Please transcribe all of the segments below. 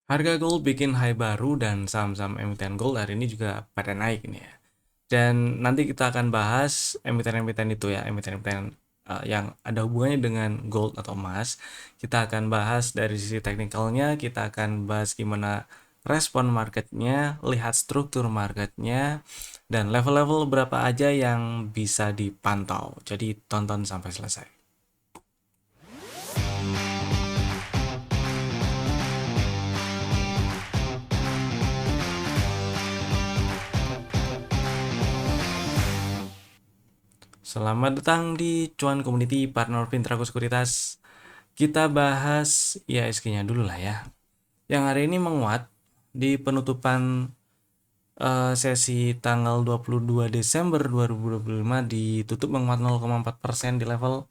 Harga gold bikin high baru dan saham-saham emiten gold hari ini juga pada naik nih ya. Dan nanti kita akan bahas emiten-emiten itu ya, emiten-emiten yang ada hubungannya dengan gold atau emas. Kita akan bahas dari sisi teknikalnya, kita akan bahas gimana respon marketnya, lihat struktur marketnya, dan level-level berapa aja yang bisa dipantau. Jadi tonton sampai selesai. Selamat datang di Cuan Community Partner Fintrago Sekuritas. Kita bahas IHSG-nya dulu lah ya. Yang hari ini menguat di penutupan sesi tanggal 22 Desember 2025 ditutup menguat 0,4% di level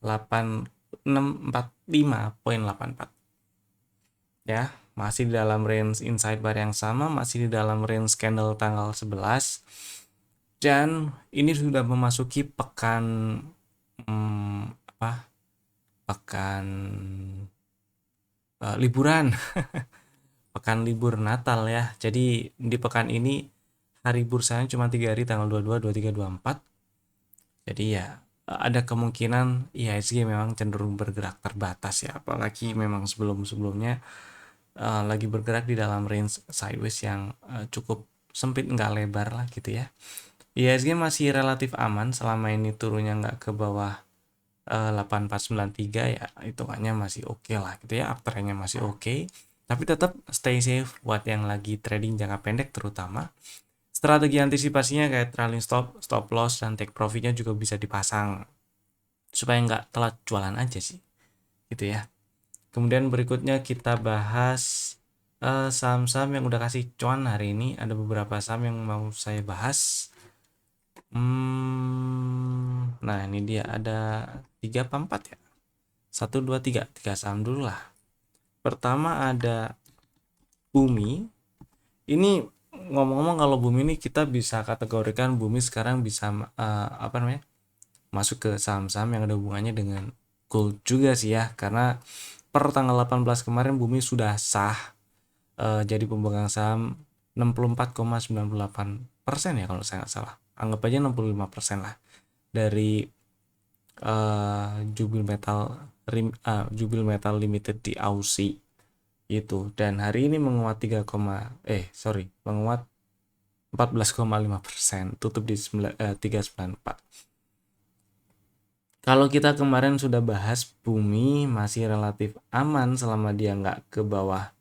8645,84. Ya, masih di dalam range inside bar yang sama, masih di dalam range candle tanggal 11. Dan ini sudah memasuki pekan pekan liburan. Pekan libur Natal ya. Jadi di pekan ini hari bursanya cuma 3 hari, tanggal 22, 23, 24. Jadi ya ada kemungkinan IHSG memang cenderung bergerak terbatas ya. Apalagi memang sebelum-sebelumnya lagi bergerak di dalam range sideways yang cukup sempit, nggak lebar lah gitu ya. IHSG masih relatif aman selama ini turunnya nggak ke bawah 8493 ya, hitungannya masih oke lah gitu ya, uptrendnya masih oke. Tapi tetap stay safe buat yang lagi trading jangka pendek terutama. Strategi antisipasinya kayak trailing stop, stop loss, dan take profitnya juga bisa dipasang supaya nggak telat jualan aja sih gitu ya. Kemudian berikutnya kita bahas saham-saham yang udah kasih cuan hari ini. Ada beberapa saham yang mau saya bahas. Nah ini dia ada 3 apa 4 ya. 1, 2, 3 saham dulu lah. Pertama ada Bumi. Ini ngomong-ngomong, kalau Bumi ini kita bisa kategorikan Bumi sekarang bisa masuk ke saham-saham yang ada hubungannya dengan gold juga sih ya, karena per tanggal 18 kemarin Bumi sudah sah jadi pemegang saham 64,98% ya kalau saya nggak salah. Anggap aja 65% lah dari Jubil Metal Limited di Aussie itu. Dan hari ini menguat menguat 14,5%, tutup di 394. Kalau kita kemarin sudah bahas Bumi masih relatif aman selama dia nggak ke bawah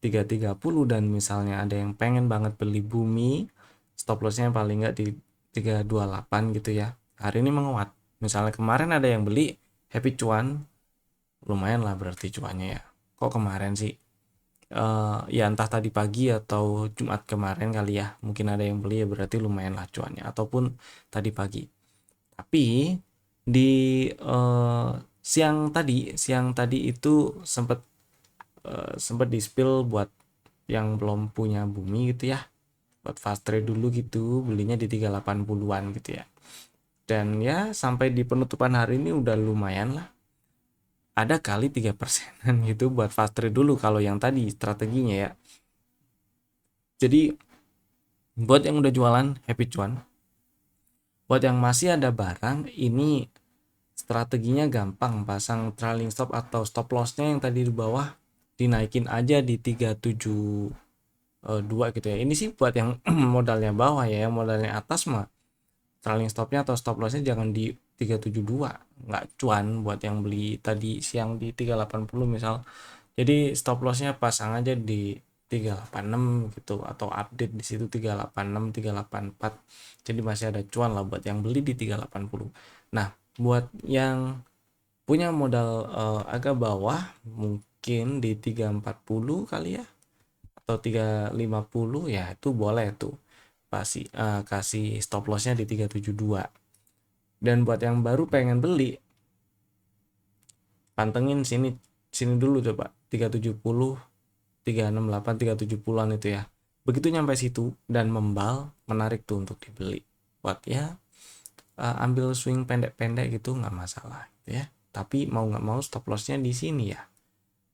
330, dan misalnya ada yang pengen banget beli Bumi, stop lossnya paling nggak di 328 gitu ya. Hari ini menguat. Misalnya kemarin ada yang beli, happy cuan, lumayan lah berarti cuannya ya. Kok kemarin sih? Ya entah tadi pagi atau Jumat kemarin kali ya. Mungkin ada yang beli, ya berarti lumayan lah cuannya. Ataupun tadi pagi. Tapi di siang tadi itu sempat di spill buat yang belum punya Bumi gitu ya, buat fast trade dulu gitu, belinya di 380-an gitu ya. Dan ya sampai di penutupan hari ini udah lumayan lah, ada kali 3%-an gitu buat fast trade dulu kalau yang tadi strateginya ya. Jadi buat yang udah jualan, happy cuan. Buat yang masih ada barang, ini strateginya gampang, pasang trailing stop atau stop lossnya yang tadi di bawah dinaikin aja di 372 gitu ya. Ini sih buat yang modalnya bawah ya, yang modalnya atas mah trailing stopnya atau stop lossnya jangan di 372, nggak cuan buat yang beli tadi siang di 380 misal. Jadi stop lossnya pasang aja di 386 gitu, atau update di situ 386, 384. Jadi masih ada cuan lah buat yang beli di 380. Nah, buat yang punya modal agak bawah mungkin di 340 kali ya, atau 350 ya, itu boleh tuh kasih stop lossnya di 372. Dan buat yang baru pengen beli, pantengin sini sini dulu coba 370, 368, 370-an itu ya. Begitu nyampe situ dan membal, menarik tuh untuk dibeli. Buat ya ambil swing pendek-pendek gitu nggak masalah gitu ya. Tapi mau nggak mau stop lossnya di sini ya.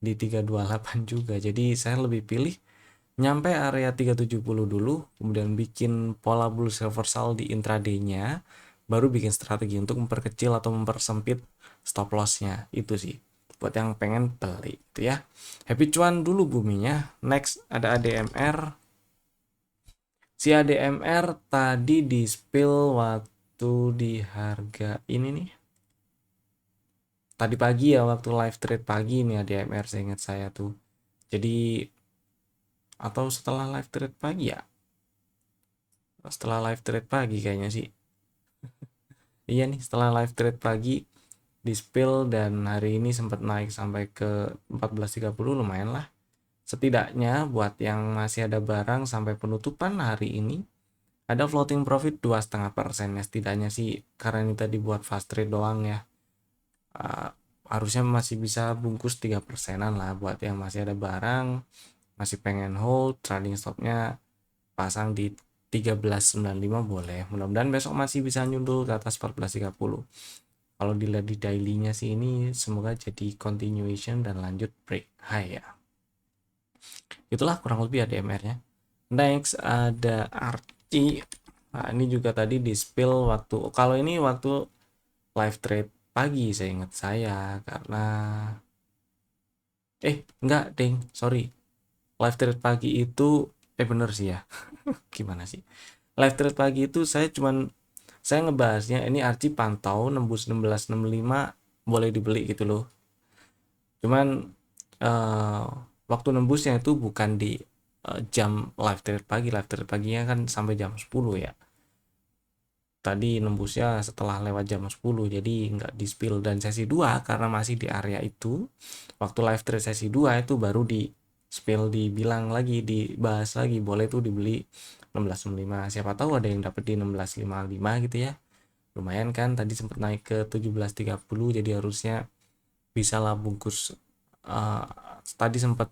di 328 juga. Jadi saya lebih pilih nyampe area 370 dulu, kemudian bikin pola bullish reversal di intraday-nya, baru bikin strategi untuk memperkecil atau mempersempit stop loss-nya. Itu sih buat yang pengen beli itu ya. Happy cuan dulu buminya. Next ada ADMR. Si ADMR tadi di spill waktu di harga ini nih. Tadi pagi ya, waktu live trade pagi nih ADMR, seingat saya tuh. Jadi atau setelah live trade pagi ya? Setelah live trade pagi kayaknya sih. Iya nih, setelah live trade pagi di spill dan hari ini sempat naik sampai ke 14.30, lumayan lah. Setidaknya buat yang masih ada barang sampai penutupan hari ini ada floating profit 2,5% ya, setidaknya sih, karena ini tadi buat fast trade doang ya. Harusnya masih bisa bungkus 3%-an lah buat yang masih ada barang, masih pengen hold, trading stopnya pasang di 13.95 boleh. Mudah-mudahan besok masih bisa nyundul ke atas 14.30. Kalau dilihat di daily-nya sih ini semoga jadi continuation dan lanjut break high ya. Itulah kurang lebih ADMR-nya. Next ada Archie. Nah, ini juga tadi di spill waktu, kalau ini waktu live trade pagi saya ingat saya, karena enggak deng, sorry, live trade pagi itu bener sih ya. Gimana sih, live trade pagi itu saya ngebahasnya ini Archie pantau nembus 1665 boleh dibeli gitu loh. Cuman waktu nembusnya itu bukan di jam live trade pagi. Live trade paginya kan sampai jam 10 ya. Tadi nembusnya setelah lewat jam 10, jadi nggak di spill. Dan sesi 2 karena masih di area itu, waktu live trade sesi 2 itu baru di spill, dibilang lagi, dibahas lagi boleh tuh dibeli 1665. Siapa tahu ada yang dapat di 1655 gitu ya. Lumayan kan, tadi sempat naik ke 1730, jadi harusnya bisa lah bungkus. uh, Tadi sempat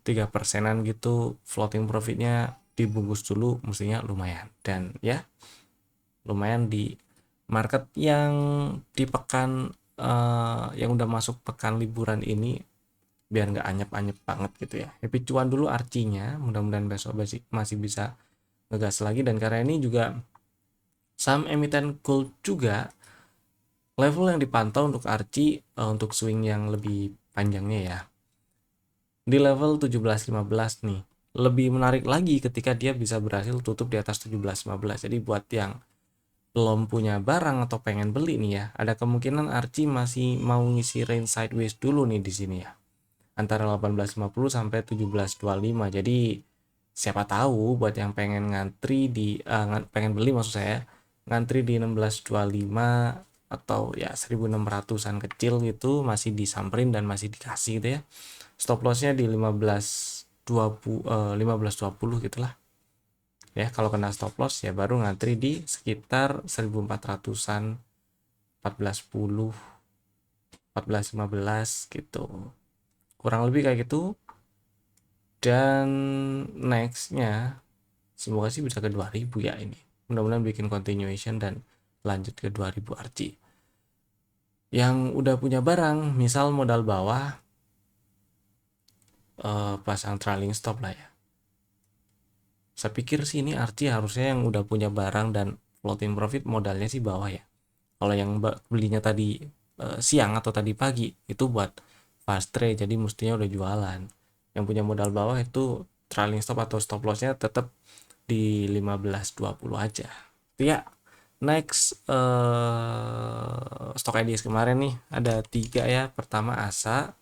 3%-an gitu, floating profitnya dibungkus dulu, mestinya lumayan. Dan ya lumayan di market yang di pekan yang udah masuk pekan liburan ini, biar nggak anyep-anyep banget gitu ya. Happy cuan dulu artinya, mudah-mudahan besok masih bisa ngegas lagi. Dan karena ini juga saham emiten gold juga, level yang dipantau untuk Archie untuk swing yang lebih panjangnya ya di level 17.15 nih. Lebih menarik lagi ketika dia bisa berhasil tutup di atas 17.15. Jadi buat yang belum punya barang atau pengen beli nih ya, ada kemungkinan Archie masih mau ngisi range sideways dulu nih di sini ya. Antara 18.50 sampai 17.25. Jadi siapa tahu buat yang pengen ngantri pengen beli maksud saya, ngantri di 16.25 atau ya 1.600-an kecil gitu, masih disamperin dan masih dikasih gitu ya. Stop lossnya di 15.20 gitulah ya. Kalau kena stop loss ya baru ngantri di sekitar 1.400-an, 14.10, 14.15 gitu, kurang lebih kayak gitu. Dan nextnya semoga sih bisa ke 2000 ya ini, mudah-mudahan bikin continuation dan lanjut ke 2000 Archie. Yang udah punya barang misal modal bawah, pasang trailing stop lah ya. Saya pikir sih ini Archie harusnya yang udah punya barang dan floating profit modalnya sih bawah ya. Kalau yang belinya tadi siang atau tadi pagi itu buat fast trade, jadi mestinya udah jualan. Yang punya modal bawah itu trailing stop atau stop lossnya tetap di 15.20 aja. Itu ya. Next stock ideas kemarin nih ada 3 ya. Pertama ASA,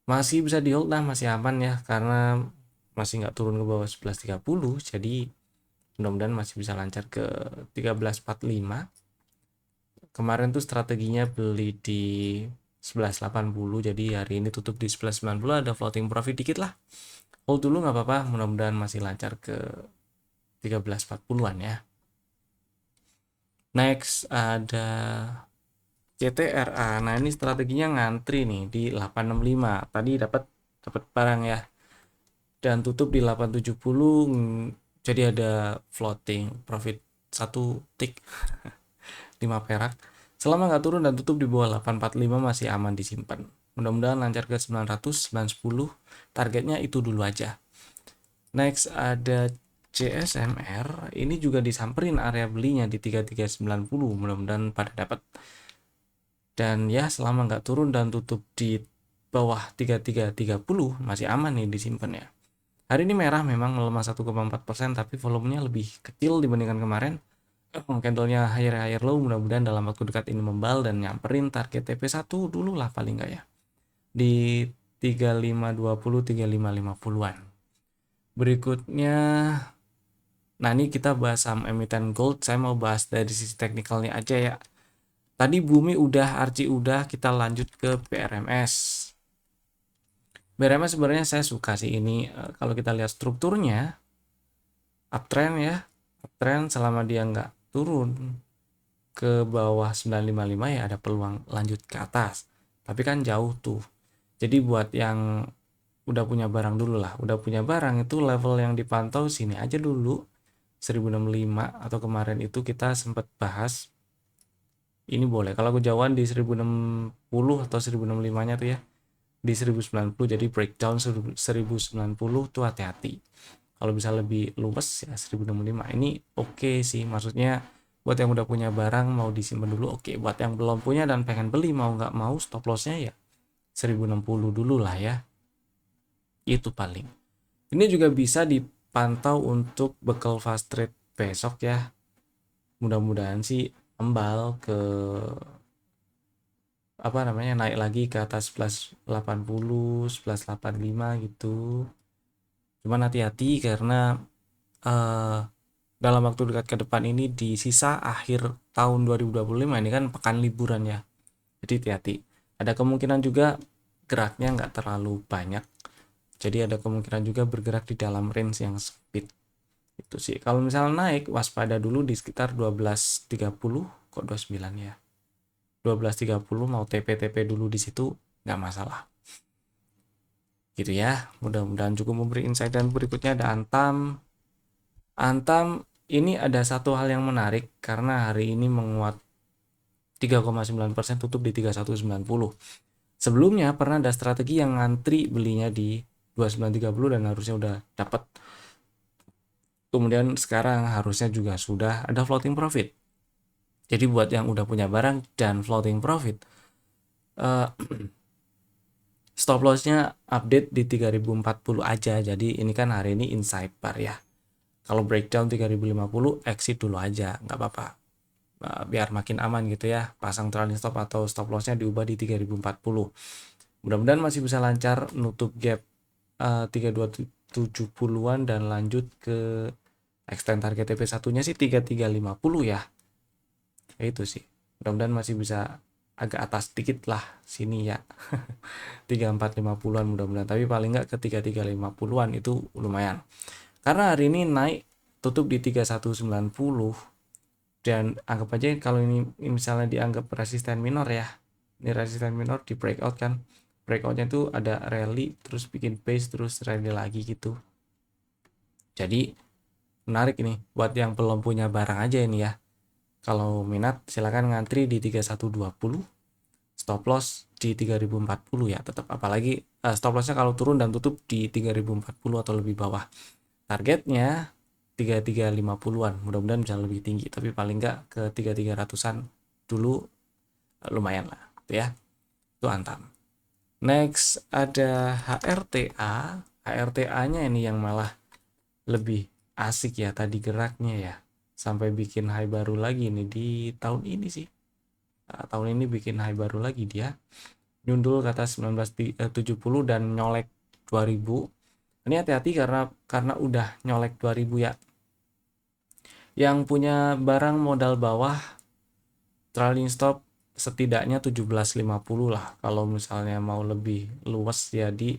masih bisa di hold lah, masih aman ya, karena masih nggak turun ke bawah 11.30, jadi mudah-mudahan masih bisa lancar ke 13.45. Kemarin tuh strateginya beli di 11.80, jadi hari ini tutup di 11.90, ada floating profit dikit lah, hold dulu nggak apa-apa, mudah-mudahan masih lancar ke 13.40-an ya. Next ada CTRA. Nah, ini strateginya ngantri nih di 865. Tadi dapat barang ya. Dan tutup di 870. Jadi ada floating profit 1 tick 5 perak. Selama nggak turun dan tutup di bawah 845 masih aman disimpan. mudah-mudahan lancar ke 900, 910, targetnya itu dulu aja. Next ada CSMR, ini juga disamperin area belinya di 3390, mudah-mudahan pada dapat. Dan ya selama nggak turun dan tutup di bawah 3330 masih aman nih disimpan ya. Hari ini merah memang melemah 1,4%, tapi volumenya lebih kecil dibandingkan kemarin. Candlenya higher low, mudah-mudahan dalam waktu dekat ini membal dan nyamperin target TP1 dulu lah paling nggak ya. Di 3520, 3550-an. Berikutnya, nah ini kita bahas saham emiten gold. Saya mau bahas dari sisi teknikalnya aja ya. Tadi Bumi udah, Arci udah, kita lanjut ke BRMS. BRMS sebenarnya saya suka sih ini. Kalau kita lihat strukturnya, uptrend ya. Uptrend selama dia nggak turun ke bawah 955 ya ada peluang lanjut ke atas. Tapi kan jauh tuh. Jadi buat yang udah punya barang dulu lah. Udah punya barang itu level yang dipantau sini aja dulu. 1065 atau kemarin itu kita sempat bahas. Ini boleh. Kalau kejauhan di 1060 atau 1065-nya tuh ya. Di 1090 jadi breakdown 1090 tuh hati-hati. Kalau bisa lebih luas ya 1065 ini oke sih, maksudnya buat yang udah punya barang mau disimpan dulu oke. Buat yang belum punya dan pengen beli mau nggak mau stop lossnya ya 1060 dulu lah ya, itu paling. Ini juga bisa dipantau untuk bekal fast trade besok ya, mudah-mudahan sih kembal ke apa namanya naik lagi ke atas 1180 1185 gitu. Cuman hati-hati karena dalam waktu dekat ke depan ini di sisa akhir tahun 2025 ini kan pekan liburan ya. Jadi hati-hati. Ada kemungkinan juga geraknya nggak terlalu banyak. Jadi ada kemungkinan juga bergerak di dalam range yang sempit. Itu sih. Kalau misalnya naik waspada dulu di sekitar 12.30 kok 29 ya. 12.30 mau TP-TP dulu di situ nggak masalah. Gitu ya. Mudah-mudahan cukup memberi insight. Dan berikutnya ada Antam. Antam ini ada satu hal yang menarik karena hari ini menguat 3,9%, tutup di 3190. Sebelumnya pernah ada strategi yang ngantri belinya di 2930 dan harusnya udah dapat. Kemudian sekarang harusnya juga sudah ada floating profit. Jadi buat yang udah punya barang dan floating profit, stop lossnya update di 3040 aja. Jadi ini kan hari ini inside bar ya. Kalau breakdown 3050 exit dulu aja, nggak apa-apa. Biar makin aman gitu ya. Pasang trailing stop atau stop lossnya diubah di 3040. Mudah-mudahan masih bisa lancar nutup gap 3270-an dan lanjut ke extend target TP1-nya sih 3350 ya. Itu sih. Mudah-mudahan masih bisa agak atas dikit lah sini ya. 3450-an mudah-mudahan, tapi paling nggak ke 3350-an itu lumayan. Karena hari ini naik tutup di 3190 dan anggap aja kalau ini misalnya dianggap resisten minor ya. Ini resisten minor di breakout kan. Breakoutnya itu ada rally terus bikin base terus rally lagi gitu. Jadi menarik ini buat yang belum punya barang aja ini ya. Kalau minat silakan ngantri di 3120, stop loss di 3040 ya tetap, apalagi stop lossnya kalau turun dan tutup di 3040 atau lebih bawah. Targetnya 3350-an, mudah-mudahan bisa lebih tinggi tapi paling enggak ke 3300-an dulu lumayan lah gitu ya. Itu Antam. Next ada HRTA. HRTA-nya ini yang malah lebih asik ya tadi geraknya ya. Sampai bikin high baru lagi nih di tahun ini sih. Tahun ini bikin high baru lagi dia. Nyundul ke atas 1970 dan nyolek 2000. Ini hati-hati karena udah nyolek 2000 ya. Yang punya barang modal bawah trailing stop setidaknya 1750 lah. Kalau misalnya mau lebih luas ya di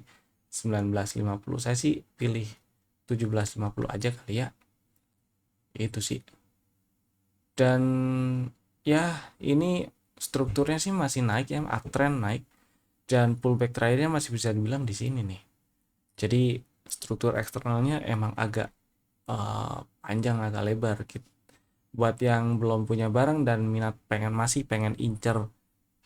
1950. Saya sih pilih 1750 aja kali ya. Itu sih. Dan ya ini strukturnya sih masih naik ya, uptrend naik. Dan pullback terakhirnya masih bisa dibilang di sini nih. Jadi struktur eksternalnya emang agak panjang, agak lebar gitu. Buat yang belum punya barang dan minat masih pengen incer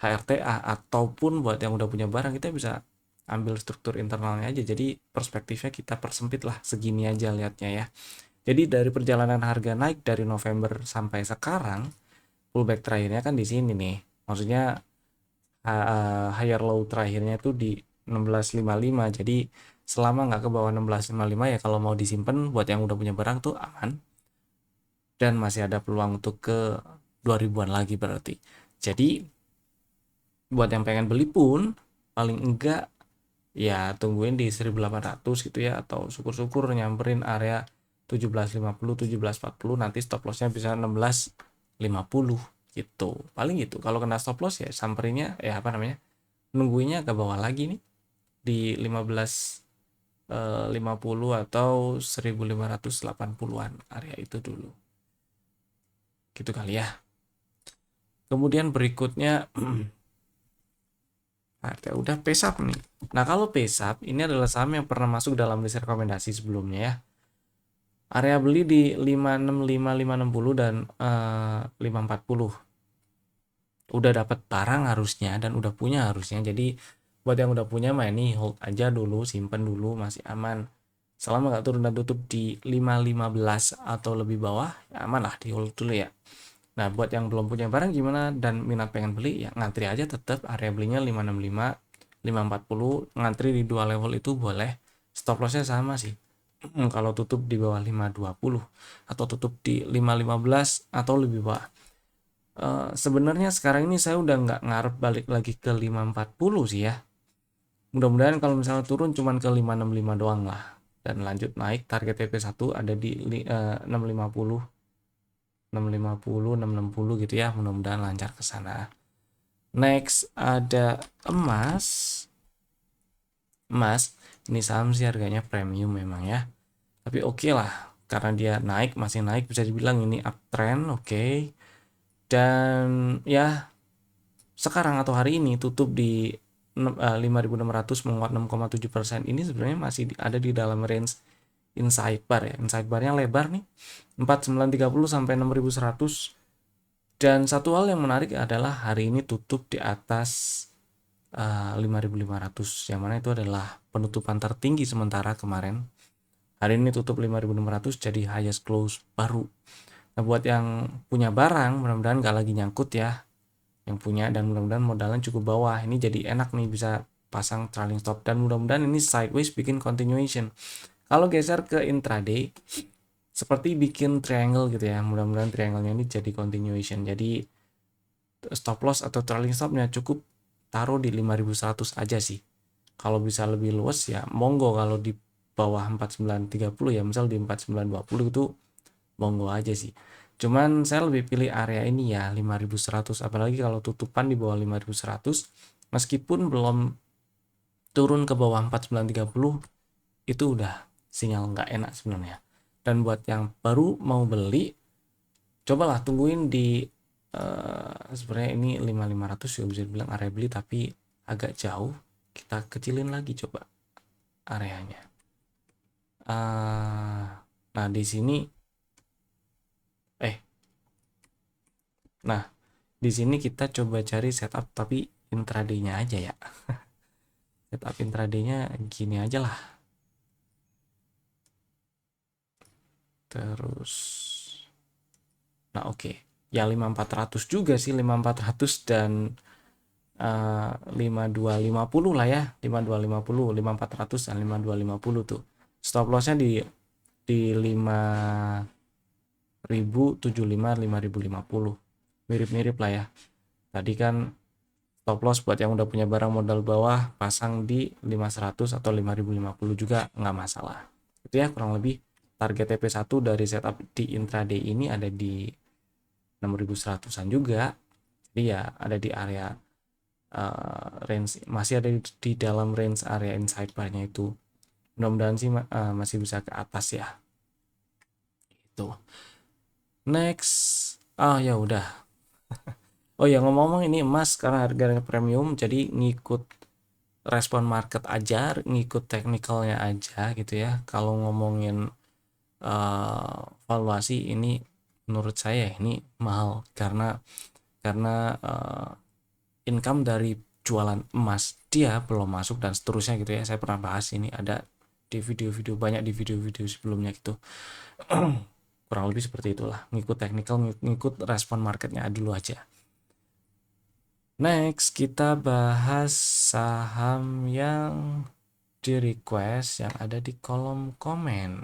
HRTA, ataupun buat yang udah punya barang kita bisa ambil struktur internalnya aja. Jadi perspektifnya kita persempit lah, segini aja lihatnya ya. Jadi dari perjalanan harga naik dari November sampai sekarang, pullback terakhirnya kan di sini nih. Maksudnya higher low terakhirnya itu di 1655. Jadi selama nggak ke bawah 1655 ya kalau mau disimpan buat yang udah punya barang tuh aman. Dan masih ada peluang untuk ke 2000-an lagi berarti. Jadi buat yang pengen beli pun paling enggak ya tungguin di 1800 gitu ya, atau syukur-syukur nyamperin area 1750 1740, nanti stop lossnya bisa 1650 gitu, paling gitu. Kalau kena stop loss ya samperinnya ya apa namanya, nungguinnya ke bawah lagi nih di 1550 atau 1580-an area itu dulu gitu kali ya. Kemudian berikutnya nah, udah PESAP nih. Nah, kalau PESAP ini adalah saham yang pernah masuk dalam list rekomendasi sebelumnya ya. Area beli di 565, 560 dan 540. Udah dapat barang harusnya dan udah punya harusnya. Jadi buat yang udah punya mah ini hold aja dulu, simpen dulu, masih aman. Selama nggak turun dan tutup di 515 atau lebih bawah, ya aman lah, di hold dulu ya. Nah, buat yang belum punya barang gimana dan minat pengen beli, ya ngantri aja tetap, area belinya 565, 540, ngantri di dua level itu boleh. Stop lossnya sama sih. Kalau tutup di bawah 520 atau tutup di 515 atau lebih bawah. Sebenarnya sekarang ini saya udah nggak ngarep balik lagi ke 540 sih ya. Mudah-mudahan kalau misalnya turun cuman ke 565 doang lah. Dan lanjut naik, target TP1 ada di 650. 650, 660 gitu ya, mudah-mudahan lancar ke sana. Next ada emas. Emas ini saham sih harganya premium memang ya, tapi oke lah karena dia naik, masih naik, bisa dibilang ini uptrend oke. Dan ya sekarang atau hari ini tutup di 5.600 menguat 6,7%. Ini sebenarnya masih ada di dalam range inside bar ya. Inside barnya lebar nih 4930 sampai 6100. Dan satu hal yang menarik adalah hari ini tutup di atas 5.500, yang mana itu adalah penutupan tertinggi sementara kemarin. Hari ini tutup 5.600 jadi highest close baru. Nah, buat yang punya barang mudah-mudahan nggak lagi nyangkut ya yang punya, dan mudah-mudahan modalnya cukup bawah. Ini jadi enak nih bisa pasang trailing stop, dan mudah-mudahan ini sideways bikin continuation. Kalau geser ke intraday seperti bikin triangle gitu ya, mudah-mudahan triangle-nya ini jadi continuation. Jadi stop loss atau trailing stopnya cukup taruh di 5.100 aja sih. Kalau bisa lebih luas ya monggo, kalau di bawah 4930 ya misal di 4920 itu monggo aja sih. Cuman saya lebih pilih area ini ya 5.100, apalagi kalau tutupan di bawah 5.100 meskipun belum turun ke bawah 4930 itu udah sinyal nggak enak sebenarnya. Dan buat yang baru mau beli cobalah tungguin di sebenarnya ini 5.500 juga bisa dibilang area beli, tapi agak jauh. Kita kecilin lagi coba areanya. Nah di sini nah di sini kita coba cari setup tapi intraday-nya aja ya. Setup intraday-nya gini aja lah. Terus nah oke. Ya 5400 juga sih, 5400 dan 5250 lah ya, 5250, 5400 dan 5250 tuh. Stop lossnya di 5075, 5050. Mirip-mirip lah ya. Tadi kan stop loss buat yang udah punya barang modal bawah pasang di 5100 atau 5050 juga nggak masalah. Itu ya kurang lebih target TP1 dari setup di intraday ini ada di 6100-an juga. Jadi ya ada di area range, masih ada di dalam range area inside bar-nya itu. Mudah-mudahan sih masih bisa ke atas ya. Itu. Next. Ya udah. Oh ya ngomong-ngomong ini emas karena harganya premium jadi ngikut respon market aja, ngikut teknikalnya aja gitu ya. Kalau ngomongin valuasi ini menurut saya ini mahal karena income dari jualan emas dia belum masuk dan seterusnya gitu ya. Saya pernah bahas ini, ada di video-video, banyak di video-video sebelumnya gitu. Kurang lebih seperti itulah, ngikut technical, ngikut respon marketnya dulu aja. Next kita bahas saham yang di request yang ada di kolom komen.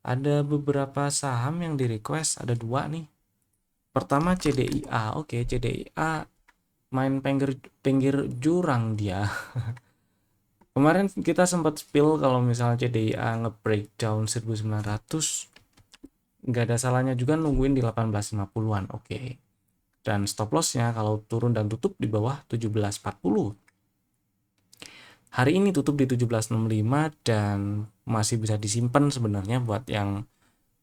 Ada beberapa saham yang di request, ada dua nih. Pertama CDIA. Oke, CDIA main pinggir jurang dia. Kemarin kita sempat spill kalau misalnya CDIA nge-breakdown 1900, nggak ada salahnya juga nungguin di 1850-an. Oke. Dan stop lossnya kalau turun dan tutup di bawah 1740. Hari ini tutup di 1765 dan masih bisa disimpan sebenarnya buat yang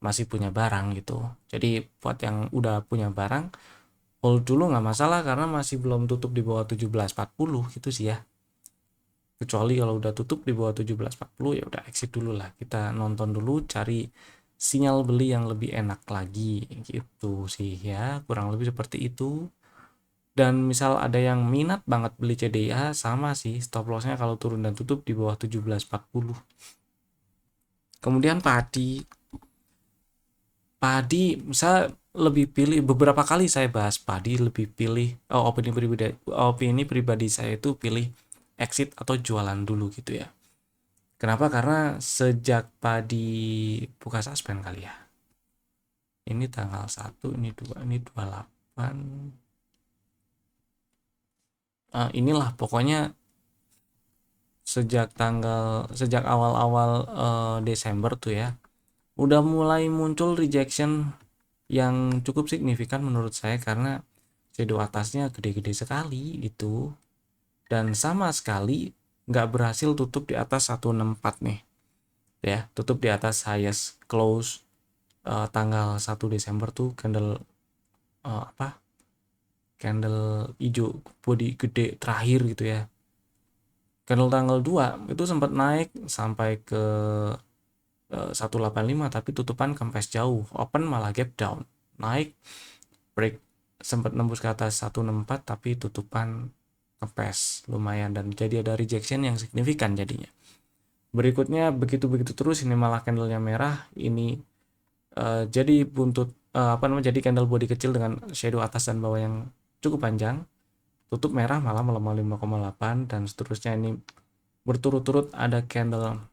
masih punya barang gitu. Jadi buat yang udah punya barang, hold dulu nggak masalah karena masih belum tutup di bawah 1740 gitu sih ya. Kecuali kalau udah tutup di bawah 1740 ya udah exit dulu lah. Kita nonton dulu, cari sinyal beli yang lebih enak lagi gitu sih ya. Kurang lebih seperti itu. Dan misal ada yang minat banget beli CDIA, sama sih stop lossnya kalau turun dan tutup di bawah 1740. Kemudian padi saya lebih pilih, beberapa kali saya bahas padi, lebih pilih opini pribadi saya itu pilih exit atau jualan dulu gitu ya. Kenapa? Karena sejak padi buka suspend kali ya, ini tanggal 1, ini 2, ini 28, inilah pokoknya sejak awal-awal Desember tuh ya, udah mulai muncul rejection yang cukup signifikan menurut saya karena shadow atasnya gede-gede sekali gitu, dan sama sekali nggak berhasil tutup di atas 164 nih ya. Tutup di atas highest close tanggal 1 Desember tuh candle candle hijau body gede terakhir gitu ya. Candle tanggal 2 itu sempat naik sampai ke 185 tapi tutupan kempes jauh, open malah gap down, naik break sempat nembus ke atas 164 tapi tutupan kempes lumayan dan jadi ada rejection yang signifikan jadinya. Berikutnya begitu terus, ini malah candlenya merah, ini jadi buntut jadi candle body kecil dengan shadow atas dan bawah yang cukup panjang, tutup merah malah melemah 5,8 dan seterusnya. Ini berturut-turut ada candle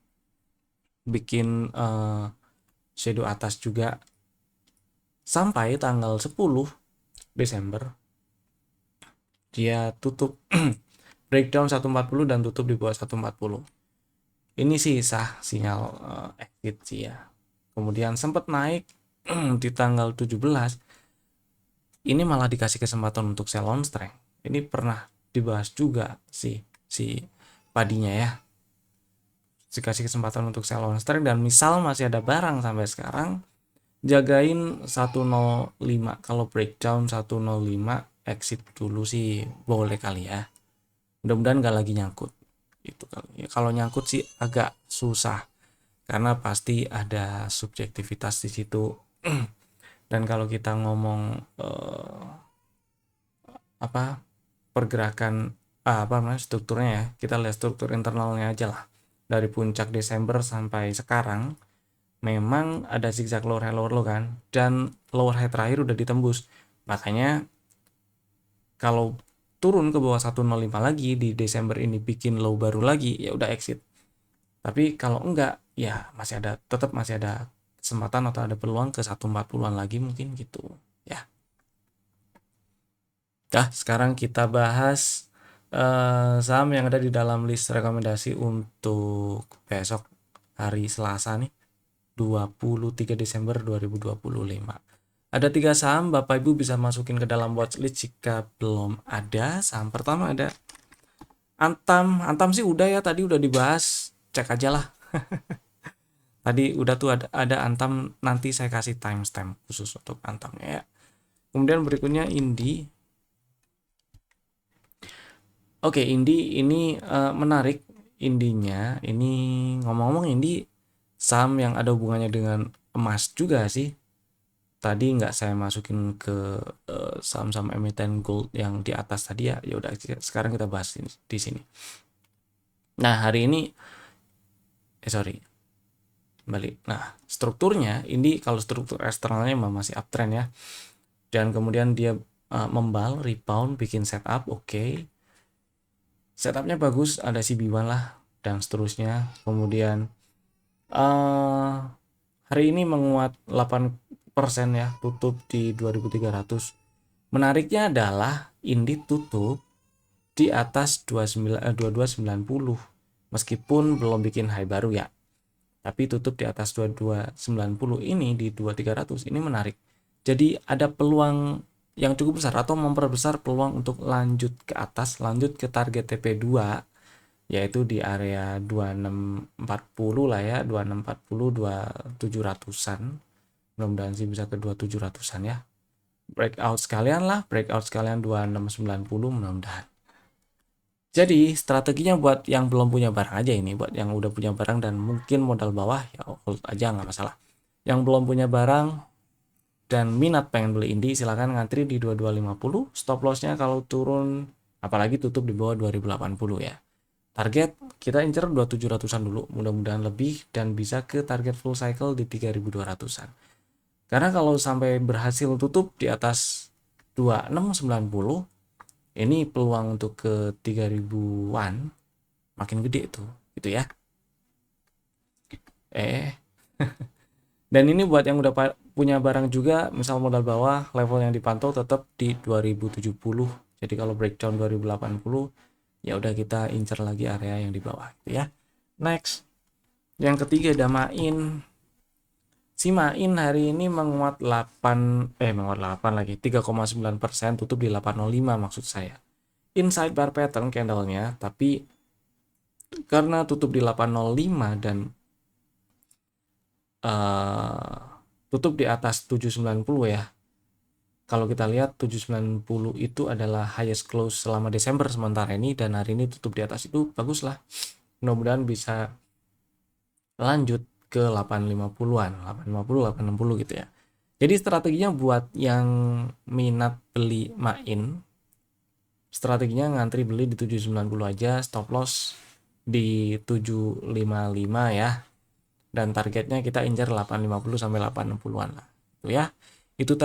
bikin shadow atas juga sampai tanggal 10 Desember dia tutup breakdown 140 dan tutup di bawah 140. Ini sih sah sinyal exit sih ya. Kemudian sempat naik di tanggal 17, ini malah dikasih kesempatan untuk sell on strength. Ini pernah dibahas juga si padinya ya, dikasih kesempatan untuk sell on strength, dan misal masih ada barang sampai sekarang, jagain 105. Kalau breakdown 105 exit dulu sih boleh kali ya, mudah-mudahan nggak lagi nyangkut itu kali ya. Kalau nyangkut sih agak susah karena pasti ada subjektivitas di situ. Dan kalau kita ngomong pergerakan strukturnya ya, kita lihat struktur internalnya aja lah. Dari puncak Desember sampai sekarang memang ada zigzag lower high lower low kan, dan lower high terakhir udah ditembus. Makanya kalau turun ke bawah 105 lagi di Desember ini bikin low baru lagi, ya udah exit. Tapi kalau enggak ya tetap masih ada kesempatan atau ada peluang ke 140-an lagi mungkin gitu ya. Sekarang kita bahas saham yang ada di dalam list rekomendasi untuk besok hari Selasa nih, 23 Desember 2025. Ada 3 saham, Bapak Ibu bisa masukin ke dalam watchlist jika belum ada. Saham pertama ada Antam sih udah ya, tadi udah dibahas, cek aja lah. Tadi udah tuh ada Antam, nanti saya kasih timestamp khusus untuk Antamnya ya. Kemudian berikutnya Indi. Oke, Indi ini menarik. Indinya ini, ngomong-ngomong, Indi saham yang ada hubungannya dengan emas juga sih. tadi nggak saya masukin ke saham-saham emiten gold yang di atas tadi ya. Ya udah sekarang kita bahas di sini. Nah, hari ini sorry. Balik. Nah, strukturnya ini kalau struktur eksternalnya masih uptrend ya. Dan kemudian dia membal, rebound, bikin setup, oke. Setupnya bagus, ada CB1 lah dan seterusnya. Kemudian hari ini menguat 8% ya, tutup di 2300. Menariknya adalah ini tutup di atas 2290 meskipun belum bikin high baru ya. Tapi tutup di atas 2290 ini di 2300 ini menarik. Jadi ada peluang yang cukup besar atau memperbesar peluang untuk lanjut ke atas, lanjut ke target TP2 yaitu di area 2640 lah ya, 2640 2700-an. Mudah-mudahan sih bisa ke 2700-an ya. Breakout sekalian lah, breakout sekalian 2690 mudah-mudahan. Jadi strateginya buat yang belum punya barang aja ini, buat yang udah punya barang dan mungkin modal bawah ya hold aja nggak masalah. Yang belum punya barang dan minat pengen beli Indi silahkan ngantri di 2250. Stop lossnya kalau turun apalagi tutup di bawah 2080 ya. Target kita incer 2700-an dulu, mudah-mudahan lebih dan bisa ke target full cycle di 3200-an. Karena kalau sampai berhasil tutup di atas 2690 ini peluang untuk ke 3000-an makin gede tuh gitu ya. Dan ini buat yang udah punya barang juga, misal modal bawah, level yang dipantau tetap di 2070. Jadi kalau breakdown 2080 ya udah kita incer lagi area yang di bawah gitu ya. Next. Yang ketiga ada Main. Si Main hari ini menguat 8 lagi 3,9%, tutup di 805 maksud saya. Inside bar pattern candlenya, tapi karena tutup di 805 dan tutup di atas 790 ya. Kalau kita lihat 790 itu adalah highest close selama Desember sementara ini, dan hari ini tutup di atas itu bagus lah. Mudah-mudahan bisa lanjut ke 850-an, 850, 860 gitu ya. Jadi strateginya buat yang minat beli Main, strateginya ngantri beli di 790 aja, stop loss di 755 ya. Dan targetnya kita incar 850 sampai 860-an lah. Itu ya. Itu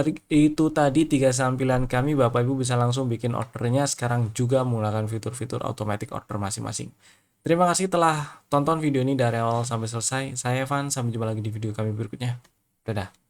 tadi 3 saham pilihan kami. Bapak Ibu bisa langsung bikin ordernya sekarang juga menggunakan fitur-fitur automatic order masing-masing. Terima kasih telah tonton video ini dari awal sampai selesai. Saya Evan, sampai jumpa lagi di video kami berikutnya. Dadah.